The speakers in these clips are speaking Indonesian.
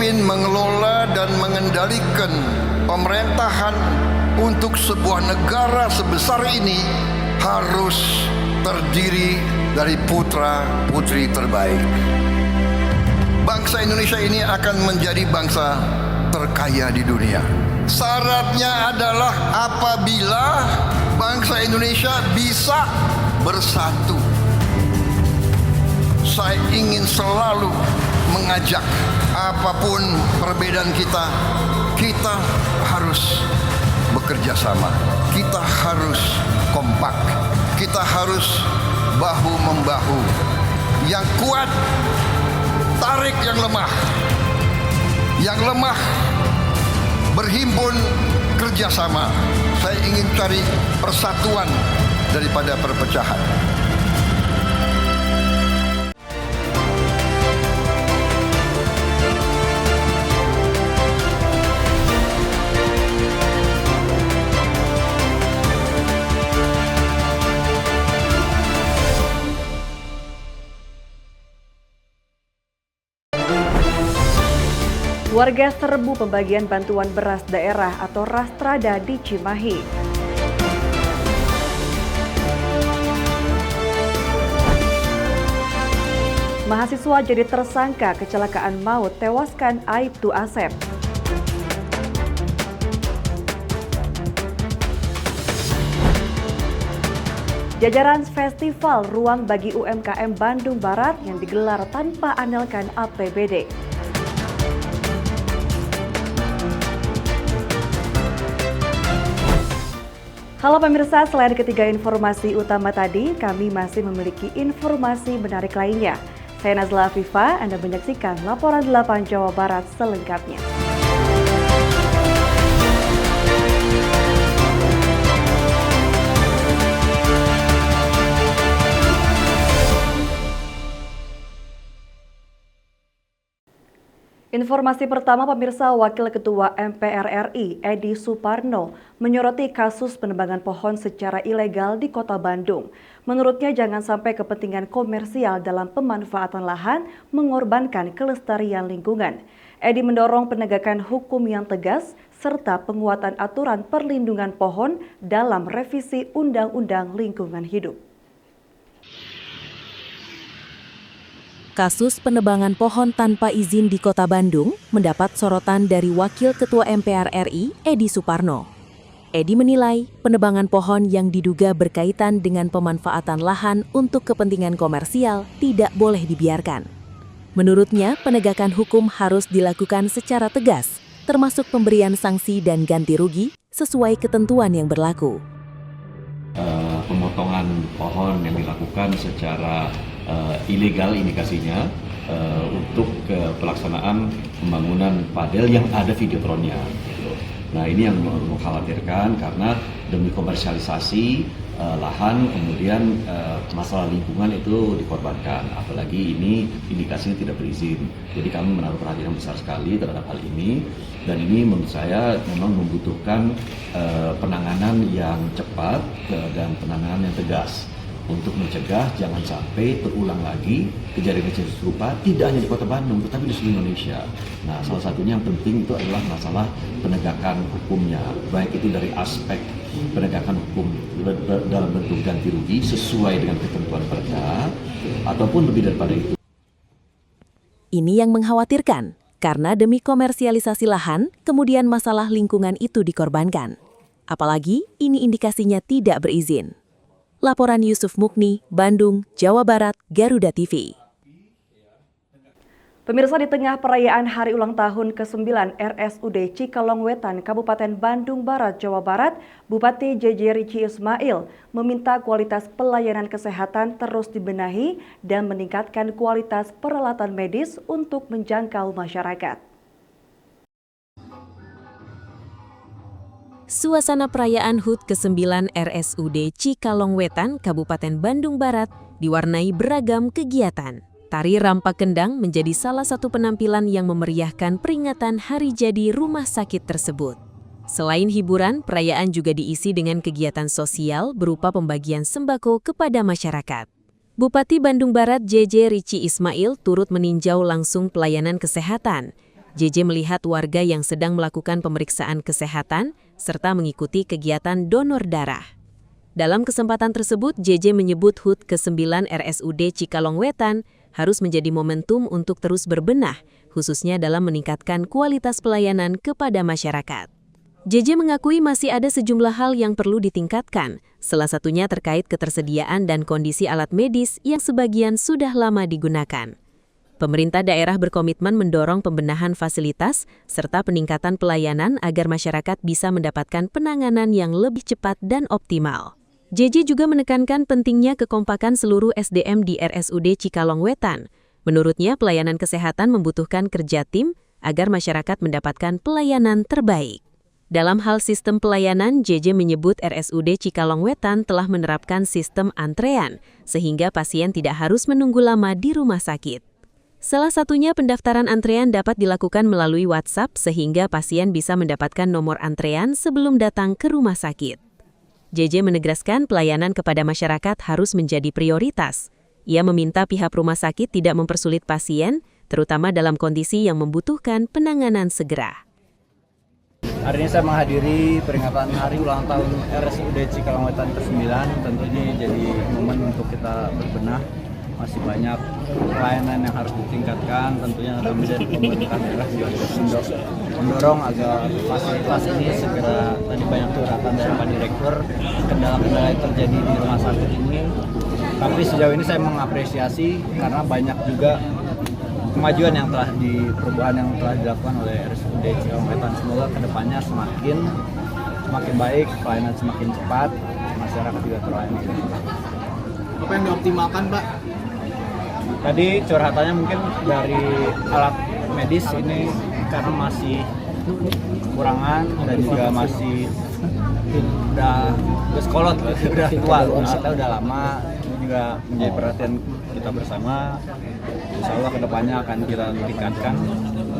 memimpin, mengelola, dan mengendalikan pemerintahan untuk sebuah negara sebesar ini harus terdiri dari putra-putri terbaik. Bangsa Indonesia ini akan menjadi bangsa terkaya di dunia. Syaratnya adalah apabila bangsa Indonesia bisa bersatu. Saya ingin selalu mengajak, apapun perbedaan kita, kita harus bekerja sama, kita harus kompak, kita harus bahu-membahu. Yang kuat tarik yang lemah, yang lemah berhimpun kerjasama. Saya ingin cari persatuan daripada perpecahan. Warga serbu pembagian bantuan beras daerah atau Rastrada di Cimahi. Mahasiswa jadi tersangka kecelakaan maut tewaskan Aibtu Asep. Jajaran festival ruang bagi UMKM Bandung Barat yang digelar tanpa andalkan APBD. Halo pemirsa, selain ketiga informasi utama tadi, kami masih memiliki informasi menarik lainnya. Saya Nazla Afifa, Anda menyaksikan Laporan 8 Jawa Barat selengkapnya. Informasi pertama pemirsa, Wakil Ketua MPR RI Edi Suparno menyoroti kasus penebangan pohon secara ilegal di Kota Bandung. Menurutnya jangan sampai kepentingan komersial dalam pemanfaatan lahan mengorbankan kelestarian lingkungan. Edi mendorong penegakan hukum yang tegas serta penguatan aturan perlindungan pohon dalam revisi Undang-Undang Lingkungan Hidup. Kasus penebangan pohon tanpa izin di Kota Bandung mendapat sorotan dari Wakil Ketua MPR RI, Edi Suparno. Edi menilai penebangan pohon yang diduga berkaitan dengan pemanfaatan lahan untuk kepentingan komersial tidak boleh dibiarkan. Menurutnya, penegakan hukum harus dilakukan secara tegas, termasuk pemberian sanksi dan ganti rugi sesuai ketentuan yang berlaku. Pemotongan pohon yang dilakukan secara ilegal indikasinya untuk pelaksanaan pembangunan padel yang ada videotronnya. Nah, ini yang mengkhawatirkan karena demi komersialisasi lahan kemudian masalah lingkungan itu dikorbankan, apalagi ini indikasinya tidak berizin. Jadi kami menaruh perhatian besar sekali terhadap hal ini, dan ini menurut saya memang membutuhkan penanganan yang cepat dan penanganan yang tegas untuk mencegah jangan sampai terulang lagi kejadian-kejadian serupa tidak hanya di Kota Bandung tetapi di seluruh Indonesia. Nah, salah satunya yang penting itu adalah masalah penegakan hukumnya, baik itu dari aspek penegakan hukum dalam bentuk ganti rugi sesuai dengan ketentuan perda ataupun lebih daripada itu. Ini yang mengkhawatirkan karena demi komersialisasi lahan kemudian masalah lingkungan itu dikorbankan. Apalagi ini indikasinya tidak berizin. Laporan Yusuf Mukni, Bandung, Jawa Barat, Garuda TV. Pemirsa, di tengah perayaan hari ulang tahun ke-9 RSUD Cikalongwetan, Kabupaten Bandung Barat, Jawa Barat, Bupati JJ Rici Ismail meminta kualitas pelayanan kesehatan terus dibenahi dan meningkatkan kualitas peralatan medis untuk menjangkau masyarakat. Suasana perayaan HUT ke-9 RSUD Cikalongwetan, Kabupaten Bandung Barat diwarnai beragam kegiatan. Tari rampak kendang menjadi salah satu penampilan yang memeriahkan peringatan hari jadi rumah sakit tersebut. Selain hiburan, perayaan juga diisi dengan kegiatan sosial berupa pembagian sembako kepada masyarakat. Bupati Bandung Barat JJ Rici Ismail turut meninjau langsung pelayanan kesehatan. JJ melihat warga yang sedang melakukan pemeriksaan kesehatan serta mengikuti kegiatan donor darah. Dalam kesempatan tersebut, JJ menyebut HUT ke-9 RSUD Cikalongwetan harus menjadi momentum untuk terus berbenah, khususnya dalam meningkatkan kualitas pelayanan kepada masyarakat. JJ mengakui masih ada sejumlah hal yang perlu ditingkatkan, salah satunya terkait ketersediaan dan kondisi alat medis yang sebagian sudah lama digunakan. Pemerintah daerah berkomitmen mendorong pembenahan fasilitas serta peningkatan pelayanan agar masyarakat bisa mendapatkan penanganan yang lebih cepat dan optimal. JJ juga menekankan pentingnya kekompakan seluruh SDM di RSUD Cikalongwetan. Menurutnya, pelayanan kesehatan membutuhkan kerja tim agar masyarakat mendapatkan pelayanan terbaik. Dalam hal sistem pelayanan, JJ menyebut RSUD Cikalongwetan telah menerapkan sistem antrean, sehingga pasien tidak harus menunggu lama di rumah sakit. Salah satunya pendaftaran antrean dapat dilakukan melalui WhatsApp, sehingga pasien bisa mendapatkan nomor antrean sebelum datang ke rumah sakit. JJ menegaskan pelayanan kepada masyarakat harus menjadi prioritas. Ia meminta pihak rumah sakit tidak mempersulit pasien, terutama dalam kondisi yang membutuhkan penanganan segera. Hari ini saya menghadiri peringatan hari ulang tahun RSUD Cikalongwetan ke-9. Tentunya jadi momen untuk kita berbenah. Masih banyak pelayanan yang harus ditingkatkan. Tentunya kami dari pemerintah daerah juga mendorong agar fasilitas ini segera, tadi banyak curhatan dari Pak Direktur, kendala-kendala yang terjadi di rumah sakit ini. Tapi sejauh ini saya mengapresiasi karena banyak juga kemajuan yang telah perubahan yang telah dilakukan oleh RSUD Cikalongwetan. Semoga kedepannya semakin baik, pelayanan semakin cepat, masyarakat juga terlayani. Apa yang dioptimalkan, Pak? Tadi curhatannya mungkin dari alat medis ini karena masih kekurangan dan juga masih udah sekolot, udah tua, udah lama. Ini juga menjadi perhatian kita bersama. Insya Allah kedepannya akan kita tingkatkan.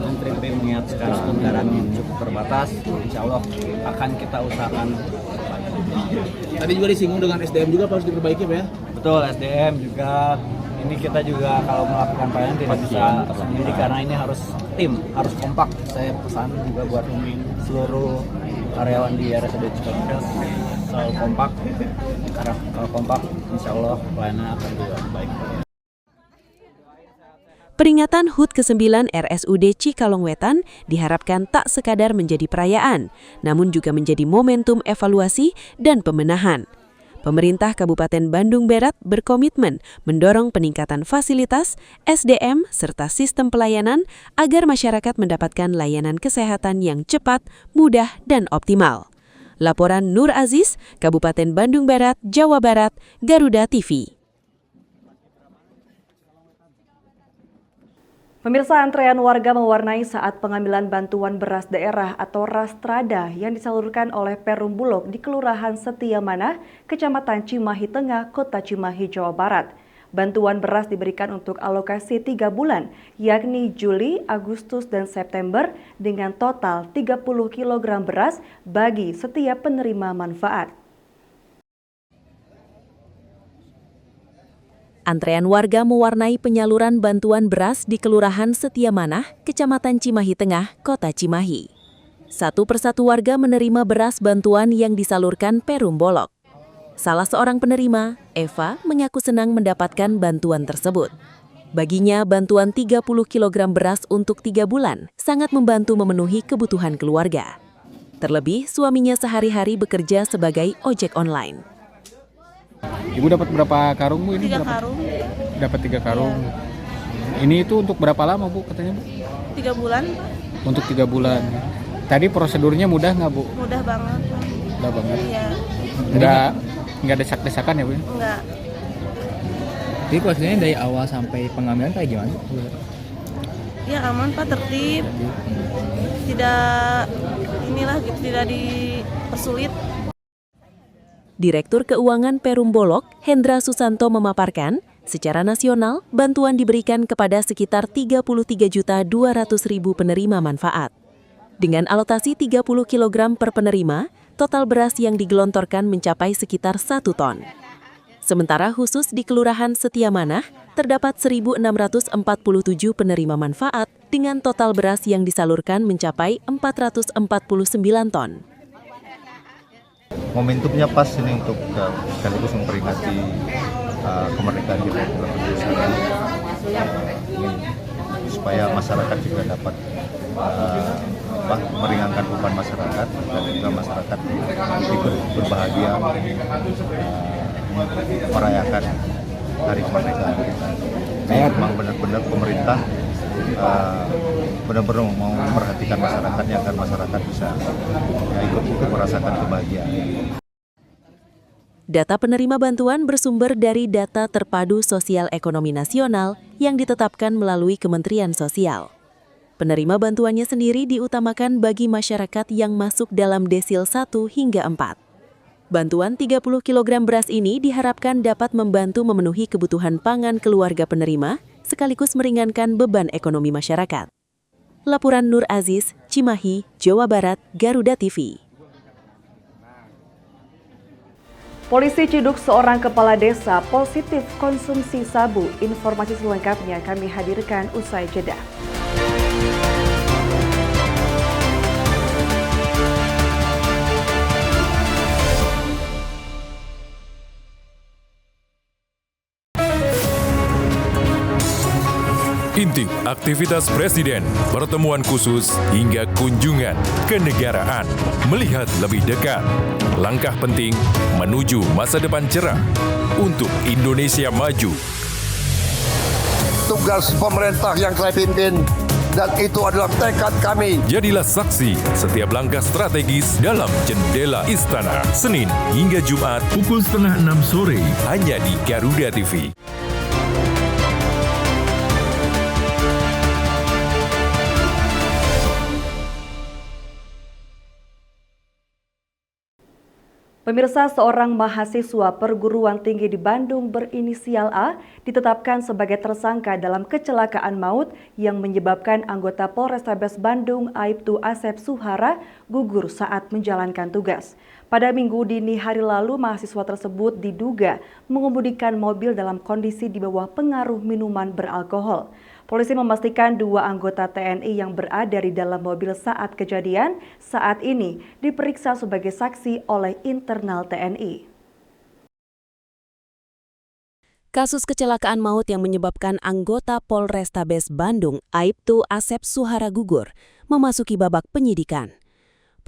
Menteri mengingat sekarang anggaran cukup terbatas, insya Allah akan kita usahakan. Tadi juga disinggung dengan SDM juga harus diperbaiki, Pak ya? Betul, SDM juga. Ini kita juga kalau melakukan pelayanan tidak bisa sendiri karena ini harus tim, harus kompak. Saya pesan juga buat seluruh karyawan di RSUD Cikalongwetan selalu kompak. Karena kalau kompak, insya Allah pelayanan akan juga baik. Peringatan HUT ke-9 RSUD Cikalongwetan diharapkan tak sekadar menjadi perayaan, namun juga menjadi momentum evaluasi dan pembenahan. Pemerintah Kabupaten Bandung Barat berkomitmen mendorong peningkatan fasilitas, SDM, serta sistem pelayanan agar masyarakat mendapatkan layanan kesehatan yang cepat, mudah, dan optimal. Laporan Nur Aziz, Kabupaten Bandung Barat, Jawa Barat, Garuda TV. Pemirsa, antrean warga mewarnai saat pengambilan bantuan beras daerah atau Rastrada yang disalurkan oleh Perum Bulog di Kelurahan Setia Manah, Kecamatan Cimahi Tengah, Kota Cimahi, Jawa Barat. Bantuan beras diberikan untuk alokasi 3 bulan, yakni Juli, Agustus, dan September dengan total 30 kg beras bagi setiap penerima manfaat. Antrean warga mewarnai penyaluran bantuan beras di Kelurahan Setia Manah, Kecamatan Cimahi Tengah, Kota Cimahi. Satu persatu warga menerima beras bantuan yang disalurkan Perum Bulog. Salah seorang penerima, Eva, mengaku senang mendapatkan bantuan tersebut. Baginya, bantuan 30 kg beras untuk 3 bulan sangat membantu memenuhi kebutuhan keluarga. Terlebih, suaminya sehari-hari bekerja sebagai ojek online. Ibu dapat berapa karung, Bu? Ini 3 berapa? karung. Dapat 3 karung. Ini itu untuk berapa lama, Bu, katanya, Bu? 3 bulan, Pak. Untuk 3 bulan. Tadi prosedurnya mudah nggak, Bu? Mudah banget, Pak. Mudah banget. Iya, Nggak desak-desakan ya, Bu? enggak. Jadi prosesnya dari awal sampai pengambilan kayak gimana? Ya aman, Pak, tertib. Tidak dipersulit. Direktur Keuangan Perum Bulog, Hendra Susanto memaparkan, secara nasional, bantuan diberikan kepada sekitar 33.200.000 penerima manfaat. Dengan alokasi 30 kg per penerima, total beras yang digelontorkan mencapai sekitar 1 ton. Sementara khusus di Kelurahan Setiamanah, terdapat 1.647 penerima manfaat dengan total beras yang disalurkan mencapai 449 ton. Momentumnya pas ini untuk sekaligus memperingati kemerdekaan kita supaya masyarakat juga dapat meringankan beban masyarakat dan juga masyarakat ikut berbahagia merayakan hari kemerdekaan kita. Memang benar-benar pemerintah benar-benar mau memperhatikan masyarakatnya agar masyarakat bisa ikut merasakan kebahagiaan. Data penerima bantuan bersumber dari data terpadu sosial ekonomi nasional yang ditetapkan melalui Kementerian Sosial. Penerima bantuannya sendiri diutamakan bagi masyarakat yang masuk dalam desil 1 hingga 4. Bantuan 30 kg beras ini diharapkan dapat membantu memenuhi kebutuhan pangan keluarga penerima, sekaligus meringankan beban ekonomi masyarakat. Laporan Nur Aziz, Cimahi, Jawa Barat, Garuda TV. Polisi ciduk seorang kepala desa positif konsumsi sabu. Informasi selengkapnya kami hadirkan usai jeda. Inti aktivitas Presiden, pertemuan khusus hingga kunjungan kenegaraan, melihat lebih dekat, langkah penting menuju masa depan cerah untuk Indonesia maju. Tugas pemerintah yang saya pimpin dan itu adalah tekad kami. Jadilah saksi setiap langkah strategis dalam Jendela Istana, Senin hingga Jumat pukul 5:30 sore hanya di Garuda TV. Pemirsa, seorang mahasiswa perguruan tinggi di Bandung berinisial A ditetapkan sebagai tersangka dalam kecelakaan maut yang menyebabkan anggota Polrestabes Bandung Aibtu Asep Suhara gugur saat menjalankan tugas. Pada Minggu dini hari lalu, mahasiswa tersebut diduga mengemudikan mobil dalam kondisi di bawah pengaruh minuman beralkohol. Polisi memastikan 2 anggota TNI yang berada di dalam mobil saat kejadian saat ini diperiksa sebagai saksi oleh internal TNI. Kasus kecelakaan maut yang menyebabkan anggota Polrestabes Bandung Aibtu Asep Suhara gugur memasuki babak penyidikan.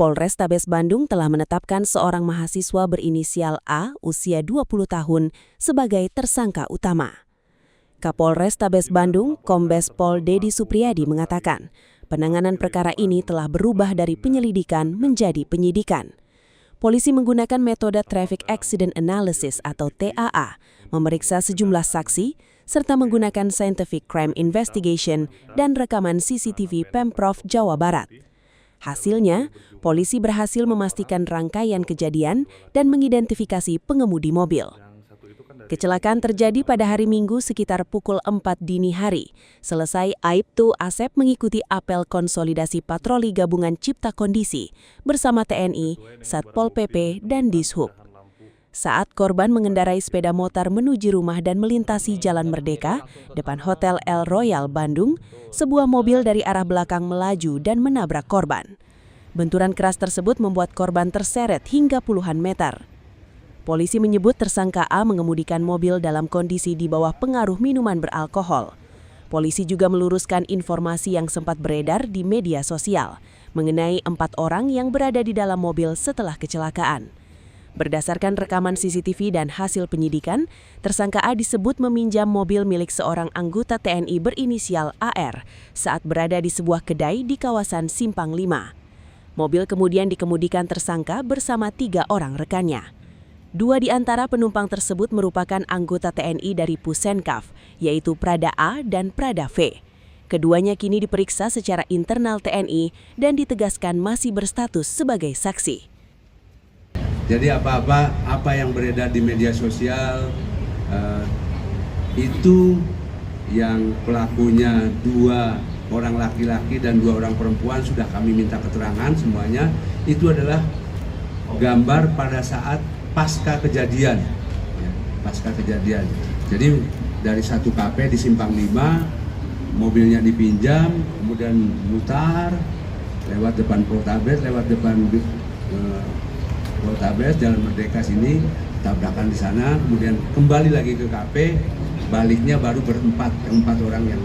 Polrestabes Bandung telah menetapkan seorang mahasiswa berinisial A usia 20 tahun sebagai tersangka utama. Kapolrestabes Bandung, Kombes Pol Dedi Supriyadi mengatakan, penanganan perkara ini telah berubah dari penyelidikan menjadi penyidikan. Polisi menggunakan metode Traffic Accident Analysis atau TAA, memeriksa sejumlah saksi, serta menggunakan Scientific Crime Investigation dan rekaman CCTV Pemprov Jawa Barat. Hasilnya, polisi berhasil memastikan rangkaian kejadian dan mengidentifikasi pengemudi mobil. Kecelakaan terjadi pada hari Minggu sekitar pukul 4 dini hari. Selesai, Aibtu Asep mengikuti apel konsolidasi patroli gabungan Cipta Kondisi bersama TNI, Satpol PP, dan Dishub. Saat korban mengendarai sepeda motor menuju rumah dan melintasi Jalan Merdeka, depan Hotel El Royal Bandung, sebuah mobil dari arah belakang melaju dan menabrak korban. Benturan keras tersebut membuat korban terseret hingga puluhan meter. Polisi menyebut tersangka A mengemudikan mobil dalam kondisi di bawah pengaruh minuman beralkohol. Polisi juga meluruskan informasi yang sempat beredar di media sosial mengenai 4 orang yang berada di dalam mobil setelah kecelakaan. Berdasarkan rekaman CCTV dan hasil penyidikan, tersangka A disebut meminjam mobil milik seorang anggota TNI berinisial AR saat berada di sebuah kedai di kawasan Simpang 5. Mobil kemudian dikemudikan tersangka bersama 3 orang rekannya. 2 di antara penumpang tersebut merupakan anggota TNI dari Pusenkaf, yaitu Prada A dan Prada V. Keduanya kini diperiksa secara internal TNI dan ditegaskan masih berstatus sebagai saksi. Jadi apa yang beredar di media sosial itu yang pelakunya 2 orang laki-laki dan 2 orang perempuan sudah kami minta keterangan semuanya. Itu adalah gambar pada saat pasca kejadian. pasca kejadian. Jadi dari satu KP di Simpang 5, mobilnya dipinjam, kemudian mutar lewat depan Poltabes, lewat depan Poltabes, Jalan Merdeka sini, tabrakan di sana, kemudian kembali lagi ke KP, baliknya baru empat orang yang.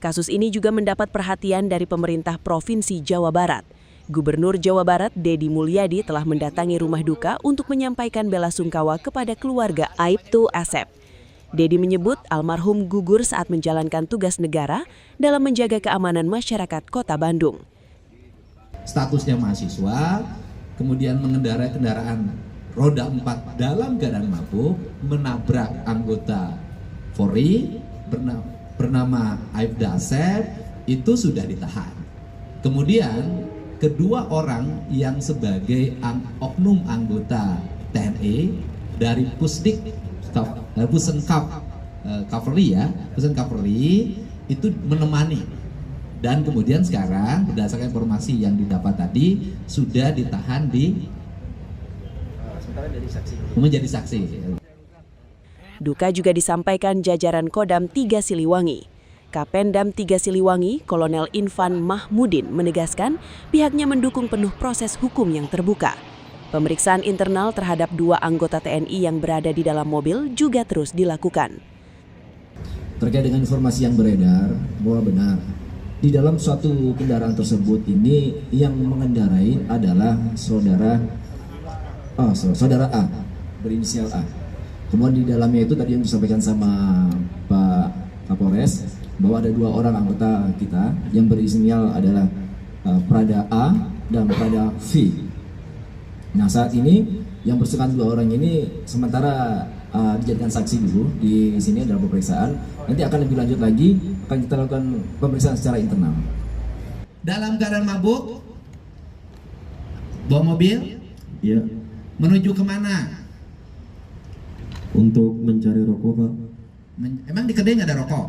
Kasus ini juga mendapat perhatian dari pemerintah Provinsi Jawa Barat. Gubernur Jawa Barat, Deddy Mulyadi, telah mendatangi rumah duka untuk menyampaikan belasungkawa kepada keluarga Aibtu Asep. Deddy menyebut almarhum gugur saat menjalankan tugas negara dalam menjaga keamanan masyarakat Kota Bandung. Statusnya mahasiswa, kemudian mengendarai kendaraan roda 4 dalam keadaan mabuk, menabrak anggota Polri bernama Aibtu Asep, itu sudah ditahan. Kemudian kedua orang yang sebagai oknum anggota TNI dari Pusdik Pusenkap Cavalry itu menemani, dan kemudian sekarang berdasarkan informasi yang didapat tadi sudah ditahan menjadi saksi. Duka juga disampaikan jajaran Kodam 3 Siliwangi. Kapendam 3 Siliwangi, Kolonel Infan Mahmudin menegaskan pihaknya mendukung penuh proses hukum yang terbuka. Pemeriksaan internal terhadap 2 anggota TNI yang berada di dalam mobil juga terus dilakukan. Terkait dengan informasi yang beredar bahwa benar di dalam suatu kendaraan tersebut ini yang mengendarai adalah saudara A berinisial A. Kemudian di dalamnya itu tadi yang disampaikan sama Pak Kapolres bahwa ada 2 orang anggota kita yang berinisial adalah Prada A dan Prada V. Nah, saat ini yang bersangkutan 2 orang ini sementara dijadikan saksi dulu di sini dalam pemeriksaan. Nanti akan lebih lanjut lagi, akan kita lakukan pemeriksaan secara internal. Dalam keadaan mabuk, bawa mobil? Iya. Menuju kemana? Untuk mencari rokok, Pak. Emang di kedai nggak ada rokok?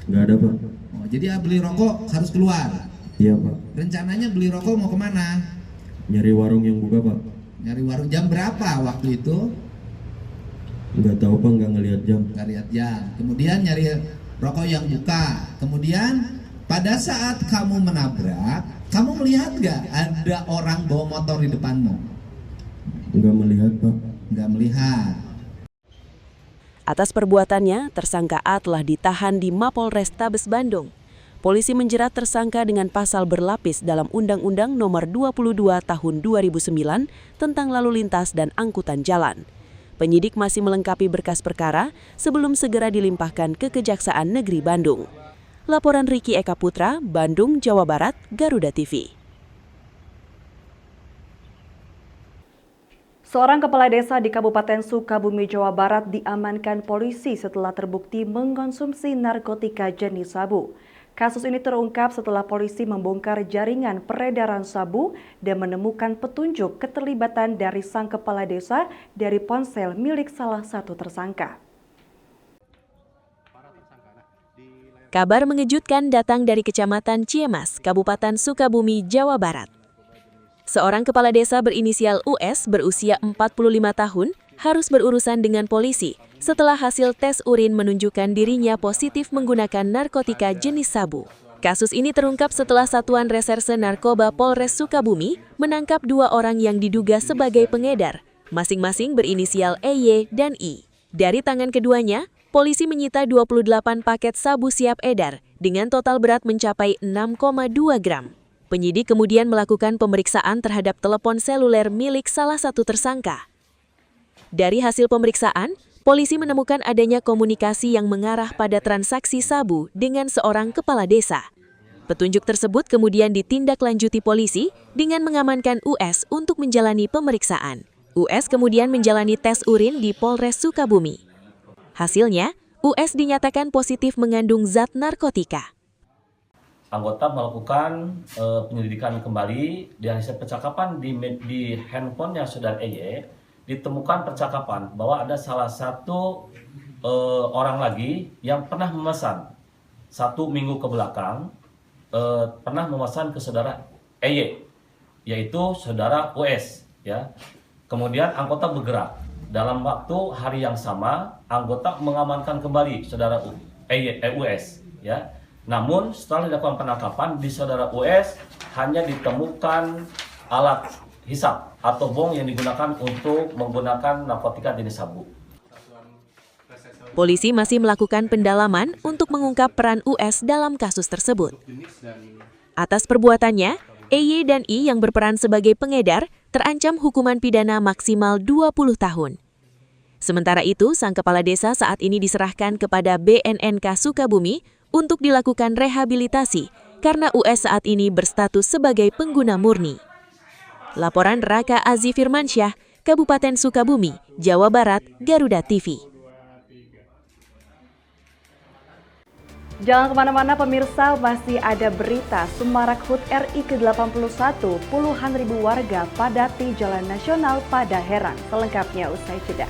Nggak ada, Pak. Oh, jadi beli rokok harus keluar? Iya, Pak. Rencananya beli rokok mau kemana? Nyari warung yang buka, Pak. Nyari warung. Jam berapa waktu itu? Nggak tahu, Pak, nggak ngelihat jam. Nggak lihat jam. Kemudian nyari rokok yang buka. Kemudian pada saat kamu menabrak, kamu melihat nggak ada orang bawa motor di depanmu? Nggak melihat, Pak. Nggak melihat. Atas perbuatannya, tersangka A telah ditahan di Mapolrestabes Bandung. Polisi menjerat tersangka dengan pasal berlapis dalam Undang-Undang Nomor 22 Tahun 2009 tentang lalu lintas dan angkutan jalan. Penyidik masih melengkapi berkas perkara sebelum segera dilimpahkan ke Kejaksaan Negeri Bandung. Laporan Riki Eka Putra, Bandung, Jawa Barat, Garuda TV. Seorang kepala desa di Kabupaten Sukabumi, Jawa Barat diamankan polisi setelah terbukti mengkonsumsi narkotika jenis sabu. Kasus ini terungkap setelah polisi membongkar jaringan peredaran sabu dan menemukan petunjuk keterlibatan dari sang kepala desa dari ponsel milik salah satu tersangka. Kabar mengejutkan datang dari Kecamatan Ciemas, Kabupaten Sukabumi, Jawa Barat. Seorang kepala desa berinisial US berusia 45 tahun harus berurusan dengan polisi setelah hasil tes urin menunjukkan dirinya positif menggunakan narkotika jenis sabu. Kasus ini terungkap setelah Satuan Reserse Narkoba Polres Sukabumi menangkap 2 orang yang diduga sebagai pengedar, masing-masing berinisial EY dan I. Dari tangan keduanya, polisi menyita 28 paket sabu siap edar dengan total berat mencapai 6,2 gram. Penyidik kemudian melakukan pemeriksaan terhadap telepon seluler milik salah satu tersangka. Dari hasil pemeriksaan, polisi menemukan adanya komunikasi yang mengarah pada transaksi sabu dengan seorang kepala desa. Petunjuk tersebut kemudian ditindaklanjuti polisi dengan mengamankan US untuk menjalani pemeriksaan. US kemudian menjalani tes urin di Polres Sukabumi. Hasilnya, US dinyatakan positif mengandung zat narkotika. Anggota melakukan penyelidikan kembali di hasil percakapan di handphonenya saudara EY ditemukan percakapan bahwa ada salah satu orang lagi yang pernah memesan 1 minggu ke belakang pernah memesan ke saudara EY, yaitu saudara US. Ya, kemudian anggota bergerak dalam waktu hari yang sama anggota mengamankan kembali saudara US ya. Namun setelah dilakukan penangkapan di saudara US hanya ditemukan alat hisap atau bong yang digunakan untuk menggunakan narkotika jenis sabu. Polisi masih melakukan pendalaman untuk mengungkap peran US dalam kasus tersebut. Atas perbuatannya, EY dan I yang berperan sebagai pengedar terancam hukuman pidana maksimal 20 tahun. Sementara itu, sang kepala desa saat ini diserahkan kepada BNNK Sukabumi untuk dilakukan rehabilitasi karena US saat ini berstatus sebagai pengguna murni. Laporan Raka Azi Firmansyah, Kabupaten Sukabumi, Jawa Barat, Garuda TV. Jangan kemana-mana pemirsa, masih ada berita Semarak HUT RI ke-81, puluhan ribu warga padati Jalan Nasional pada Herang. Selengkapnya usai jeda.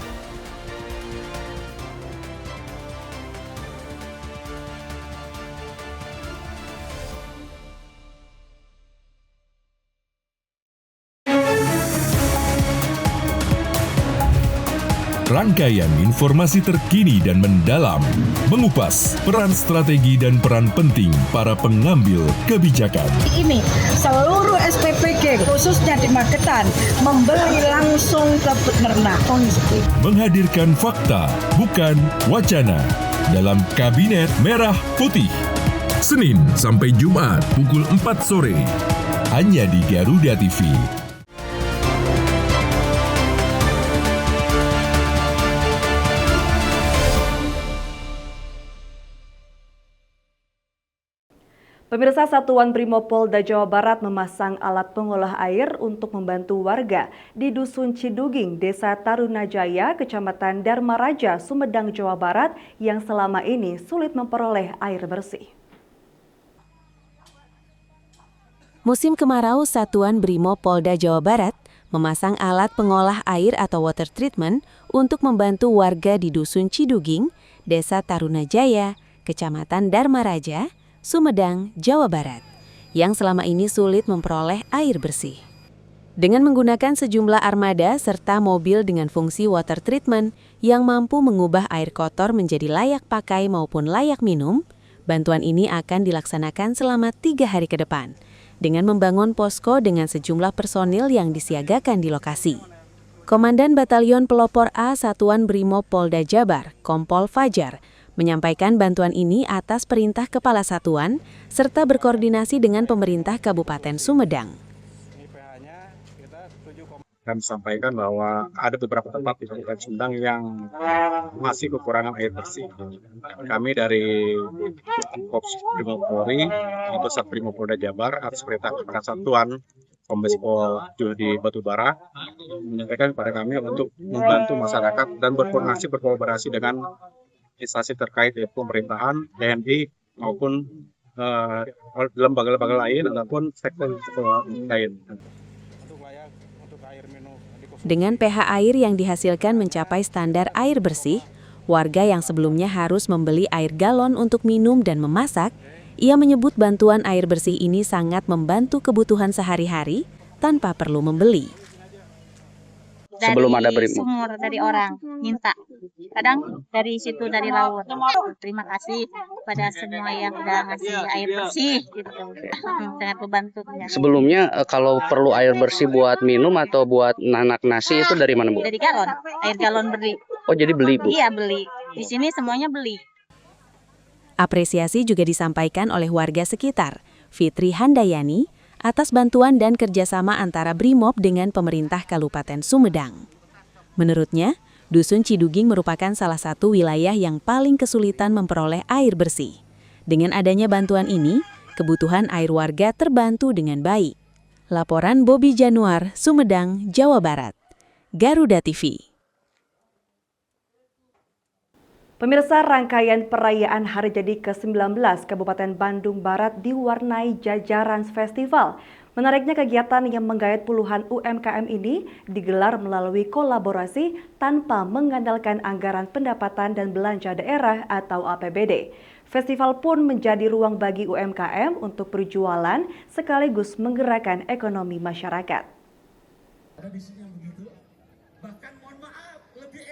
Rangkaian informasi terkini dan mendalam, mengupas peran strategi dan peran penting para pengambil kebijakan. Ini seluruh SPPG khususnya di Magetan membeli langsung ke peternak. Menghadirkan fakta, bukan wacana, dalam Kabinet Merah Putih. Senin sampai Jumat pukul 4 sore, hanya di Garuda TV. Pemirsa, Satuan Brimopolda Jawa Barat memasang alat pengolah air untuk membantu warga di Dusun Ciduging, Desa Tarunajaya, Kecamatan Dharma Raja, Sumedang, Jawa Barat yang selama ini sulit memperoleh air bersih. Musim kemarau, Satuan Brimopolda Jawa Barat memasang alat pengolah air atau water treatment untuk membantu warga di Dusun Ciduging, Desa Tarunajaya, Kecamatan Dharma Raja, Sumedang, Jawa Barat, yang selama ini sulit memperoleh air bersih. Dengan menggunakan sejumlah armada serta mobil dengan fungsi water treatment yang mampu mengubah air kotor menjadi layak pakai maupun layak minum, bantuan ini akan dilaksanakan selama 3 hari ke depan, dengan membangun posko dengan sejumlah personil yang disiagakan di lokasi. Komandan Batalion Pelopor A Satuan Brimopolda Jabar, Kompol Fajar, menyampaikan bantuan ini atas perintah Kepala Satuan serta berkoordinasi dengan pemerintah Kabupaten Sumedang. Kami sampaikan bahwa ada beberapa tempat di Kabupaten Sumedang yang masih kekurangan air bersih. Kami dari Korps Brimopolri, Pusat Brimopolda Jabar, atas perintah Kepala Satuan Kombes Pol Judi Batubara, menyampaikan kepada kami untuk membantu masyarakat dan berkolaborasi dengan instansi terkait yaitu pemerintahan, TNI maupun lembaga-lembaga lain ataupun sektor lain. Dengan pH air yang dihasilkan mencapai standar air bersih, warga yang sebelumnya harus membeli air galon untuk minum dan memasak, ia menyebut bantuan air bersih ini sangat membantu kebutuhan sehari-hari tanpa perlu membeli. Sebelum ada sumur dari orang minta, kadang dari situ dari laut. Terima kasih pada semua yang udah ngasih air bersih gitu. Sangat membantu. Sebelumnya kalau perlu air bersih buat minum atau buat nanak nasi itu dari mana, Bu? Dari galon, air galon beli. Oh, jadi beli, Bu? Iya, beli. Di sini semuanya beli. Apresiasi juga disampaikan oleh warga sekitar, Fitri Handayani, atas bantuan dan kerjasama antara Brimob dengan pemerintah Kabupaten Sumedang. Menurutnya, Dusun Ciduging merupakan salah satu wilayah yang paling kesulitan memperoleh air bersih. Dengan adanya bantuan ini, kebutuhan air warga terbantu dengan baik. Laporan Bobby Januar, Sumedang, Jawa Barat. Garuda TV. Pemirsa, rangkaian perayaan Hari Jadi ke-19 Kabupaten Bandung Barat diwarnai jajaran festival. Menariknya, kegiatan yang menggayat puluhan UMKM ini digelar melalui kolaborasi tanpa mengandalkan anggaran pendapatan dan belanja daerah atau APBD. Festival pun menjadi ruang bagi UMKM untuk berjualan sekaligus menggerakkan ekonomi masyarakat.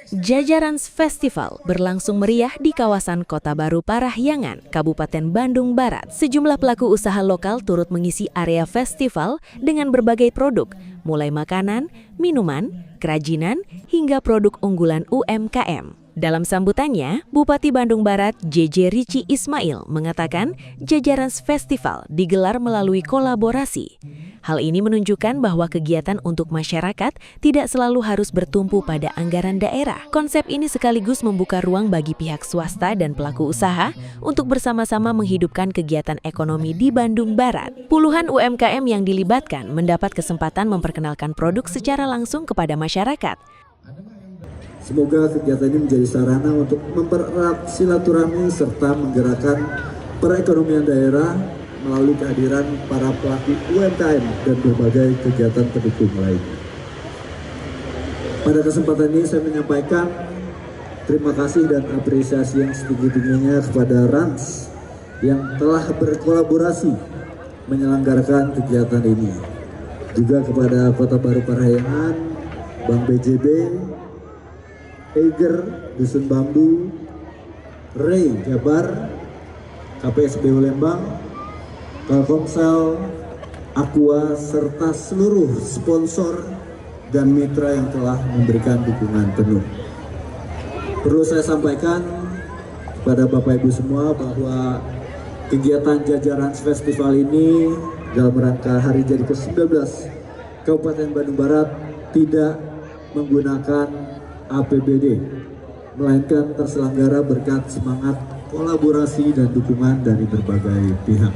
Jajarans Festival berlangsung meriah di kawasan Kota Baru Parahyangan, Kabupaten Bandung Barat. Sejumlah pelaku usaha lokal turut mengisi area festival dengan berbagai produk, mulai makanan, minuman, kerajinan, hingga produk unggulan UMKM. Dalam sambutannya, Bupati Bandung Barat JJ Rici Ismail mengatakan Jajarans Festival digelar melalui kolaborasi. Hal ini menunjukkan bahwa kegiatan untuk masyarakat tidak selalu harus bertumpu pada anggaran daerah. Konsep ini sekaligus membuka ruang bagi pihak swasta dan pelaku usaha untuk bersama-sama menghidupkan kegiatan ekonomi di Bandung Barat. Puluhan UMKM yang dilibatkan mendapat kesempatan memperkenalkan produk secara langsung kepada masyarakat. Semoga kegiatan ini menjadi sarana untuk mempererat silaturahmi serta menggerakkan perekonomian daerah melalui kehadiran para pelaku UMKM dan berbagai kegiatan pendukung lainnya. Pada kesempatan ini saya menyampaikan terima kasih dan apresiasi yang setinggi-tingginya kepada Rans yang telah berkolaborasi menyelenggarakan kegiatan ini. Juga kepada Kota Baru Parahyangan, Bank BJB, Eiger, Dusun Bambu, Ray Jabar, KPSBU Lembang, Telkomsel, Aqua, serta seluruh sponsor dan mitra yang telah memberikan dukungan penuh. Perlu saya sampaikan kepada Bapak Ibu semua bahwa kegiatan Jajarans Festival ini dalam rangka Hari Jadi ke-19 Kabupaten Bandung Barat tidak menggunakan APBD, melainkan terselenggara berkat semangat kolaborasi dan dukungan dari berbagai pihak.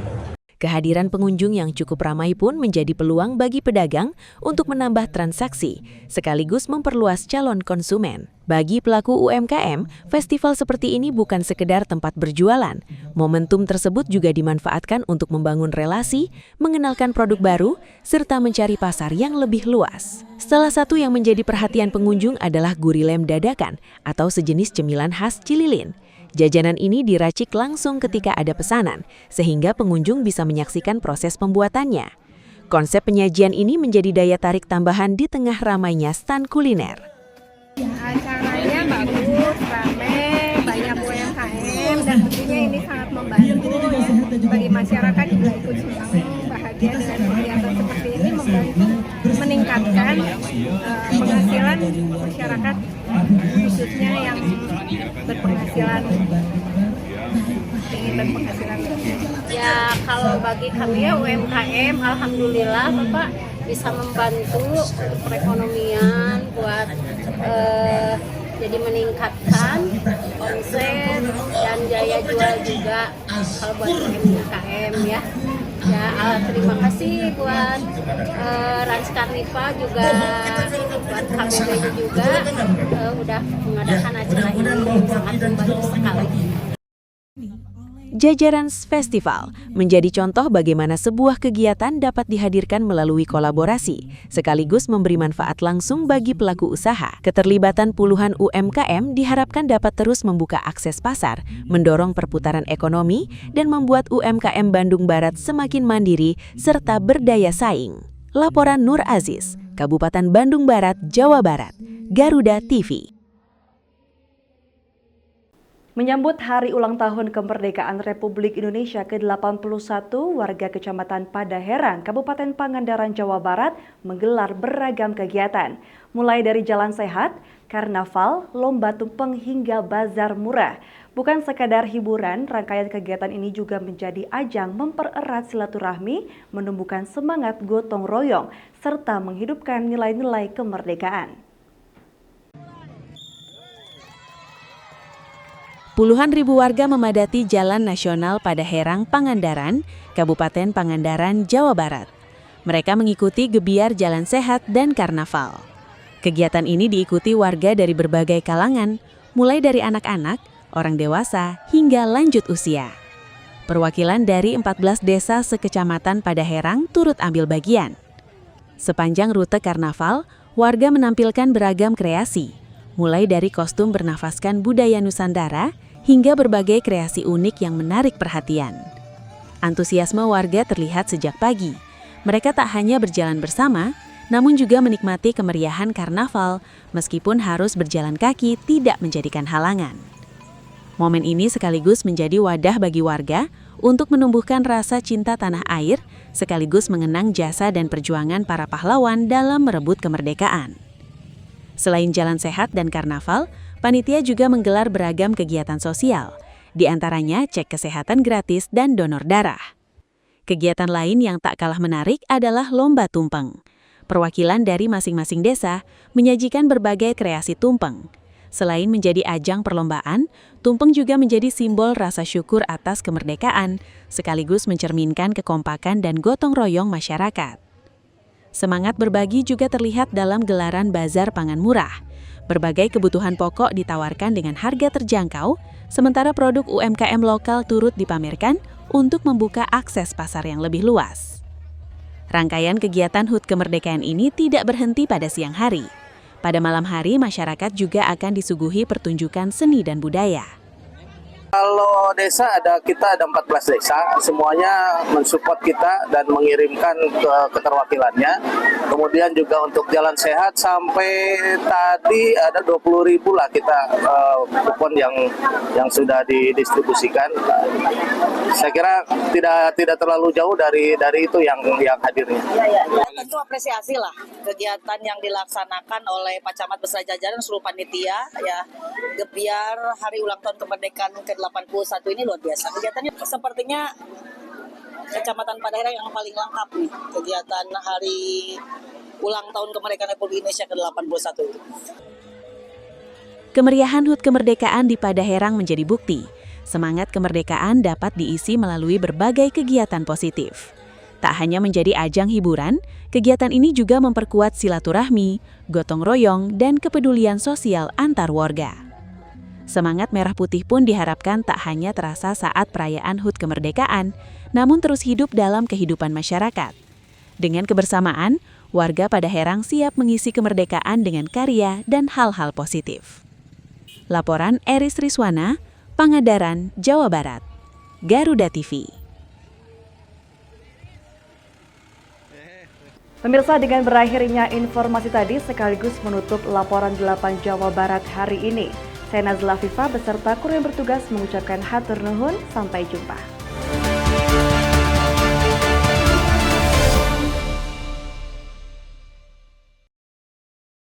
Kehadiran pengunjung yang cukup ramai pun menjadi peluang bagi pedagang untuk menambah transaksi, sekaligus memperluas calon konsumen. Bagi pelaku UMKM, festival seperti ini bukan sekedar tempat berjualan. Momentum tersebut juga dimanfaatkan untuk membangun relasi, mengenalkan produk baru, serta mencari pasar yang lebih luas. Salah satu yang menjadi perhatian pengunjung adalah gurilem dadakan atau sejenis cemilan khas Cililin. Jajanan ini diracik langsung ketika ada pesanan, sehingga pengunjung bisa menyaksikan proses pembuatannya. Konsep penyajian ini menjadi daya tarik tambahan di tengah ramainya stan kuliner. Acaranya bagus, ramai, banyak UMKM, dan tentunya ini sangat membantu bagi masyarakat juga ikut senang, bahagia dengan kegiatan seperti ini, membantu meningkatkan penghasilan masyarakat, khususnya yang berpenghasilan tinggi dan penghasilan. Ya kalau bagi kami ya UMKM, alhamdulillah Bapak bisa membantu perekonomian buat jadi meningkatkan omset dan daya jual juga kalau buat UMKM ya. Ya terima kasih buat Rans Karnival juga, buat KBB juga udah mengadakan acara ini, sangat membantu sekali. Jajarans Festival menjadi contoh bagaimana sebuah kegiatan dapat dihadirkan melalui kolaborasi, sekaligus memberi manfaat langsung bagi pelaku usaha. Keterlibatan puluhan UMKM diharapkan dapat terus membuka akses pasar, mendorong perputaran ekonomi, dan membuat UMKM Bandung Barat semakin mandiri serta berdaya saing. Laporan Nur Aziz, Kabupaten Bandung Barat, Jawa Barat, Garuda TV. Menyambut hari ulang tahun kemerdekaan Republik Indonesia ke-81, warga Kecamatan Padaherang, Kabupaten Pangandaran, Jawa Barat menggelar beragam kegiatan. Mulai dari jalan sehat, karnaval, lomba tumpeng hingga bazar murah. Bukan sekadar hiburan, rangkaian kegiatan ini juga menjadi ajang mempererat silaturahmi, menumbuhkan semangat gotong royong, serta menghidupkan nilai-nilai kemerdekaan. Puluhan ribu warga memadati Jalan Nasional Padaherang, Pangandaran, Kabupaten Pangandaran, Jawa Barat. Mereka mengikuti gebiar jalan sehat dan karnaval. Kegiatan ini diikuti warga dari berbagai kalangan, mulai dari anak-anak, orang dewasa, hingga lanjut usia. Perwakilan dari 14 desa sekecamatan Padaherang turut ambil bagian. Sepanjang rute karnaval, warga menampilkan beragam kreasi, mulai dari kostum bernafaskan budaya Nusantara, hingga berbagai kreasi unik yang menarik perhatian. Antusiasme warga terlihat sejak pagi. Mereka tak hanya berjalan bersama, namun juga menikmati kemeriahan karnaval meskipun harus berjalan kaki tidak menjadikan halangan. Momen ini sekaligus menjadi wadah bagi warga untuk menumbuhkan rasa cinta tanah air, sekaligus mengenang jasa dan perjuangan para pahlawan dalam merebut kemerdekaan. Selain jalan sehat dan karnaval, panitia juga menggelar beragam kegiatan sosial, di antaranya cek kesehatan gratis dan donor darah. Kegiatan lain yang tak kalah menarik adalah lomba tumpeng. Perwakilan dari masing-masing desa menyajikan berbagai kreasi tumpeng. Selain menjadi ajang perlombaan, tumpeng juga menjadi simbol rasa syukur atas kemerdekaan, sekaligus mencerminkan kekompakan dan gotong royong masyarakat. Semangat berbagi juga terlihat dalam gelaran bazar pangan murah. Berbagai kebutuhan pokok ditawarkan dengan harga terjangkau, sementara produk UMKM lokal turut dipamerkan untuk membuka akses pasar yang lebih luas. Rangkaian kegiatan HUT Kemerdekaan ini tidak berhenti pada siang hari. Pada malam hari, masyarakat juga akan disuguhi pertunjukan seni dan budaya. Kalau desa kita ada 14 desa, semuanya mensupport kita dan mengirimkan ke keterwakilannya. Kemudian juga untuk jalan sehat sampai tadi ada 20.000 lah kita kupon yang sudah didistribusikan. Saya kira tidak terlalu jauh dari itu yang hadirnya. Ya, tentu apresiasi lah kegiatan yang dilaksanakan oleh Pak Camat beserta jajaran seluruh panitia ya, biar hari ulang tahun kemerdekaan ke-81 ini luar biasa. Kegiatannya sepertinya Kecamatan Padahera yang paling lengkap nih, kegiatan hari ulang tahun kemerdekaan Republik Indonesia ke-81 itu. Kemeriahan HUT Kemerdekaan di Padaherang menjadi bukti semangat kemerdekaan dapat diisi melalui berbagai kegiatan positif. Tak hanya menjadi ajang hiburan, kegiatan ini juga memperkuat silaturahmi, gotong royong, dan kepedulian sosial antar warga. Semangat merah putih pun diharapkan tak hanya terasa saat perayaan HUT Kemerdekaan, namun terus hidup dalam kehidupan masyarakat. Dengan kebersamaan, warga Padaherang siap mengisi kemerdekaan dengan karya dan hal-hal positif. Laporan Eris Rizwana, Pangandaran, Jawa Barat, Garuda TV. Pemirsa, dengan berakhirnya informasi tadi sekaligus menutup laporan 8 Jawa Barat hari ini. Saya Nazla Fifa beserta kru yang bertugas mengucapkan hatur nuhun, sampai jumpa.